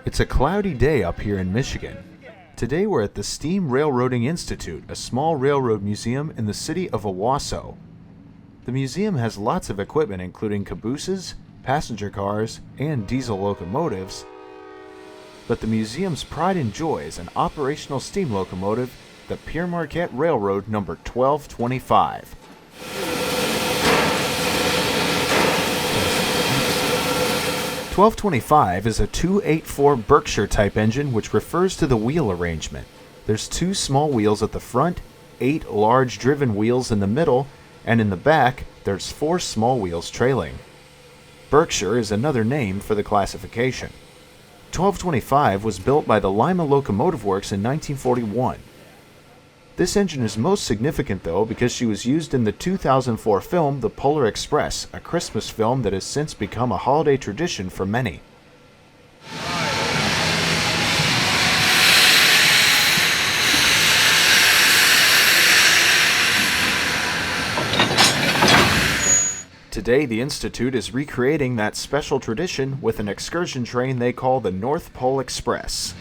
It's a cloudy day up here in Michigan. Today we're at the Steam Railroading Institute, a small railroad museum in the city of Owosso. The museum has lots of equipment including cabooses, passenger cars, and diesel locomotives. But the museum's pride and joy is an operational steam locomotive, the Pere Marquette Railroad number 1225. 1225 is a 284 Berkshire type engine, which refers to the wheel arrangement. There's 2 small wheels at the front, 8 large driven wheels in the middle, and in the back there's 4 small wheels trailing. Berkshire is another name for the classification. 1225 was built by the Lima Locomotive Works in 1941. This engine is most significant, though, because she was used in the 2004 film The Polar Express, a Christmas film that has since become a holiday tradition for many. Today, the Institute is recreating that special tradition with an excursion train they call the North Pole Express.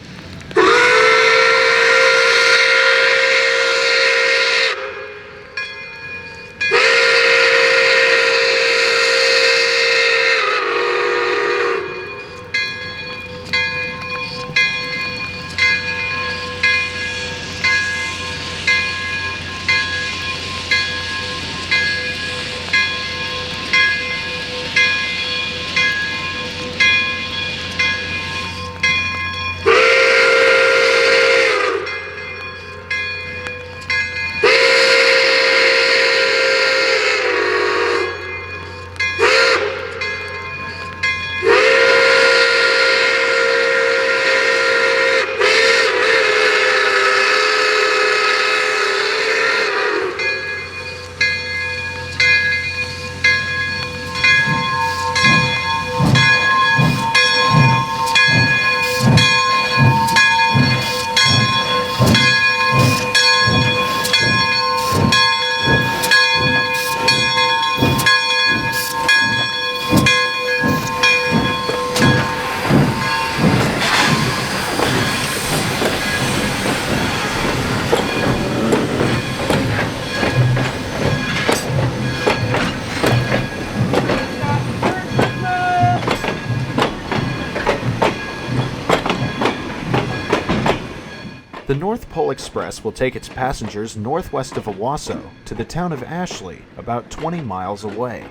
The North Pole Express will take its passengers northwest of Owosso to the town of Ashley, about 20 miles away.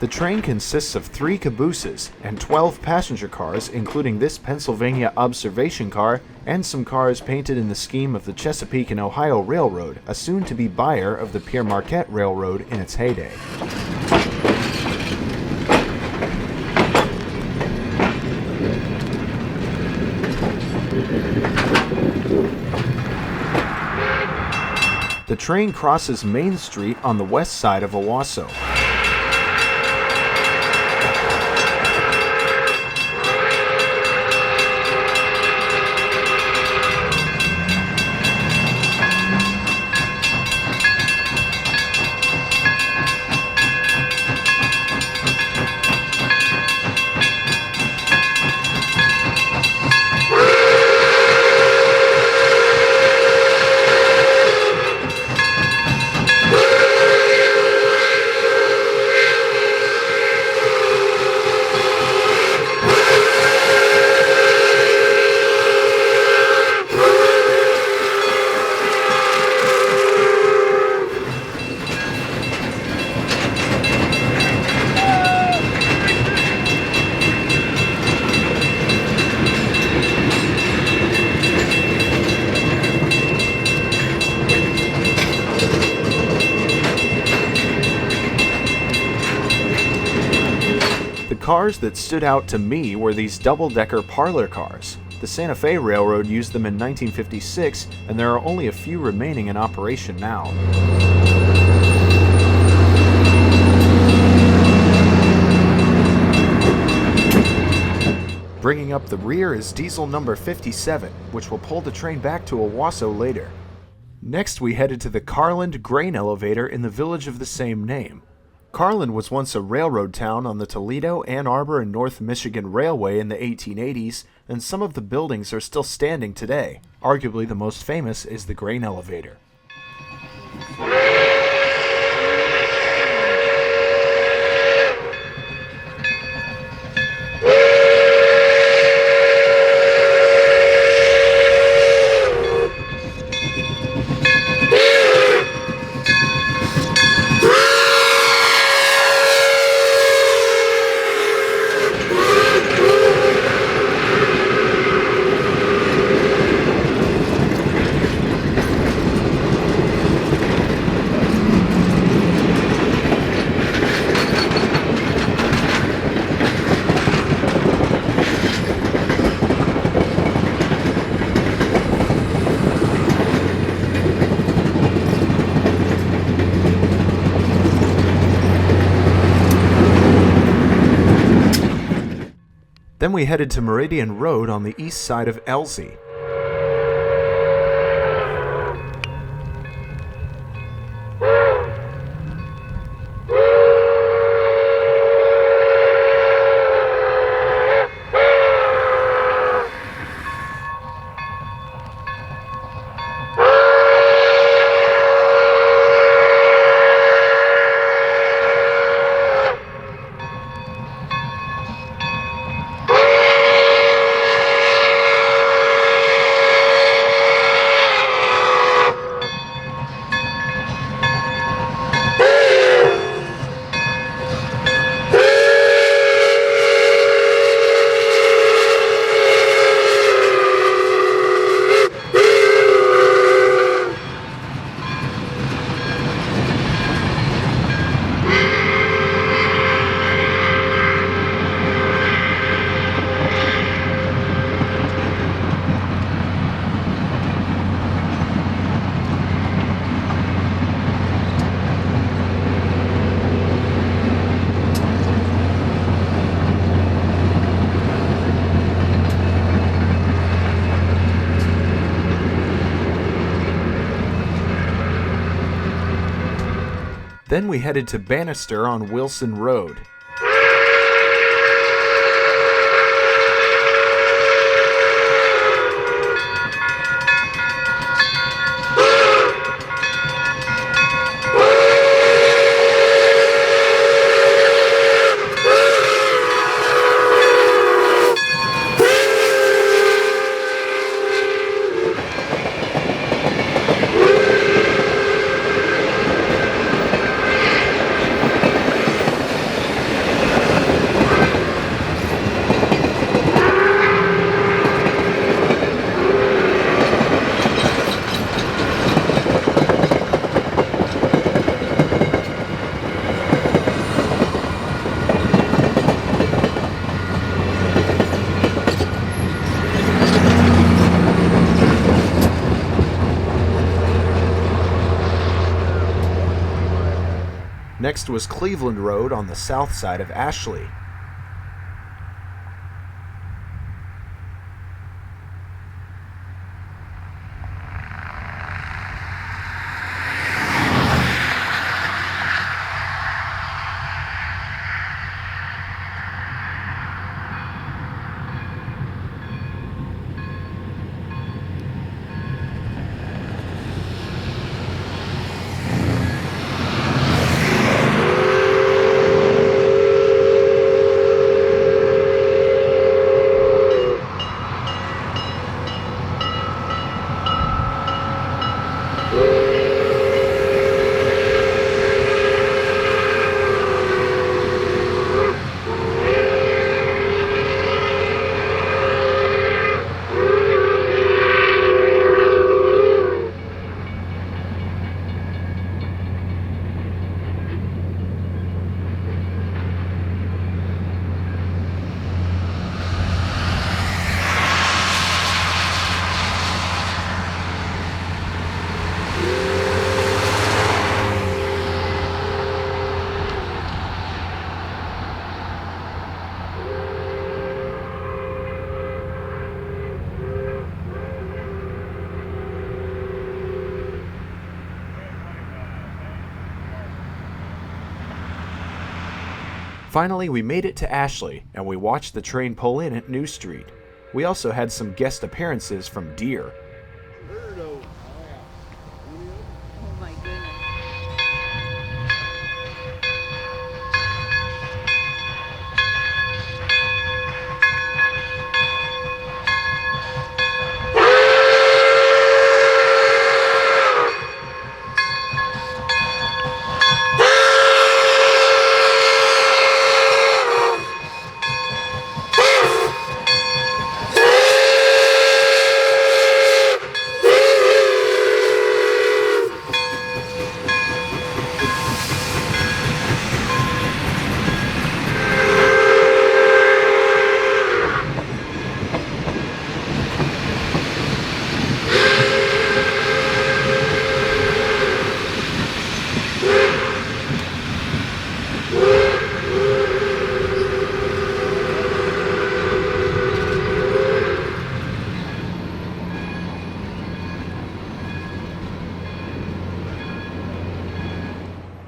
The train consists of 3 cabooses and 12 passenger cars, including this Pennsylvania observation car and some cars painted in the scheme of the Chesapeake and Ohio Railroad, a soon-to-be buyer of the Pere Marquette Railroad in its heyday. The train crosses Main Street on the west side of Owosso. The cars that stood out to me were these double-decker parlor cars. The Santa Fe Railroad used them in 1956, and there are only a few remaining in operation now. Bringing up the rear is diesel number 57, which will pull the train back to Owosso later. Next, we headed to the Carland grain elevator in the village of the same name. Carland was once a railroad town on the Toledo, Ann Arbor, and North Michigan Railway in the 1880s, and some of the buildings are still standing today. Arguably the most famous is the grain elevator. Then we headed to Meridian Road on the east side of Elsie. Then we headed to Bannister on Wilson Road. Next was Cleveland Road on the south side of Ashley. Finally, we made it to Ashley, and we watched the train pull in at New Street. We also had some guest appearances from Deer. Oh my goodness.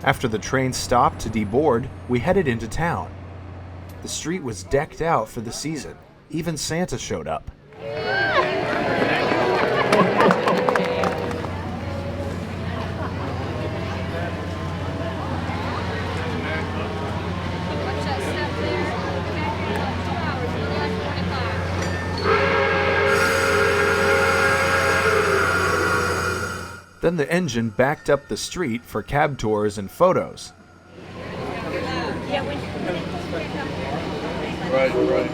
After the train stopped to deboard, we headed into town. The street was decked out for the season. Even Santa showed up. Then the engine backed up the street for cab tours and photos. Right.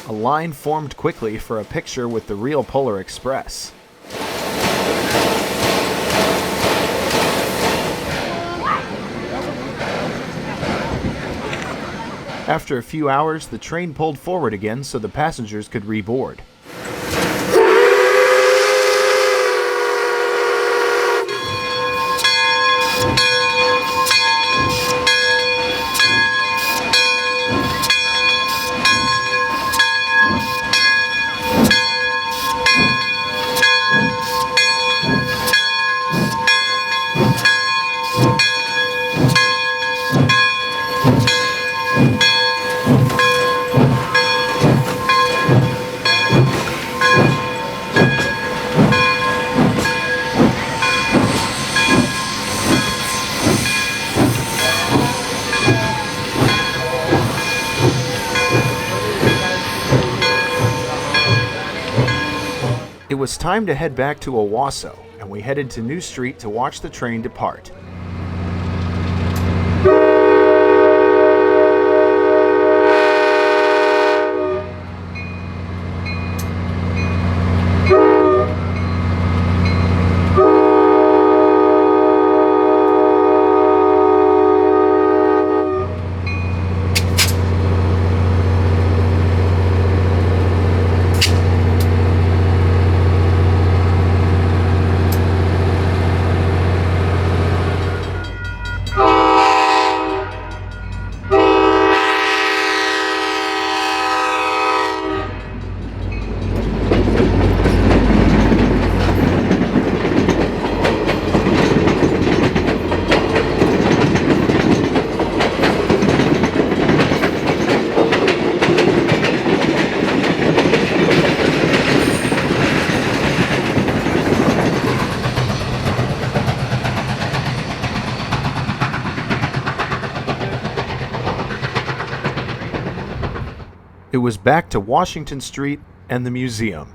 A line formed quickly for a picture with the real Polar Express. After a few hours, the train pulled forward again so the passengers could reboard. It was time to head back to Owosso, and we headed to New Street to watch the train depart. It was back to Washington Street and the museum.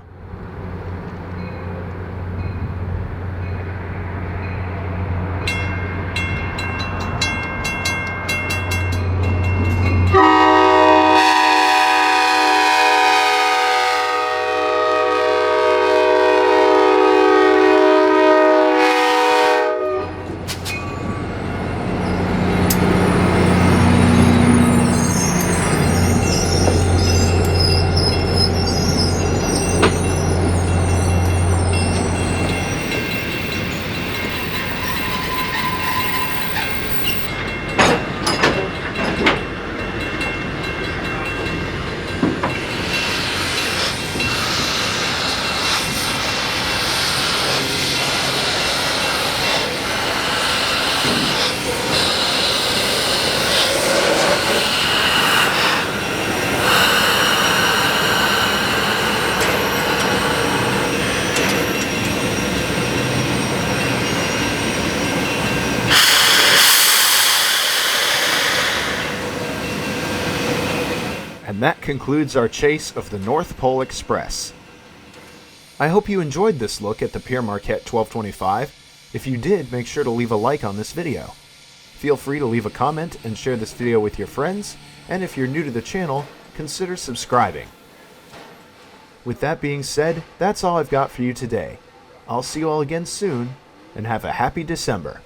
And that concludes our chase of the North Pole Express. I hope you enjoyed this look at the Pere Marquette 1225. If you did, make sure to leave a like on this video. Feel free to leave a comment and share this video with your friends, and if you're new to the channel, consider subscribing. With that being said, that's all I've got for you today. I'll see you all again soon, and have a happy December.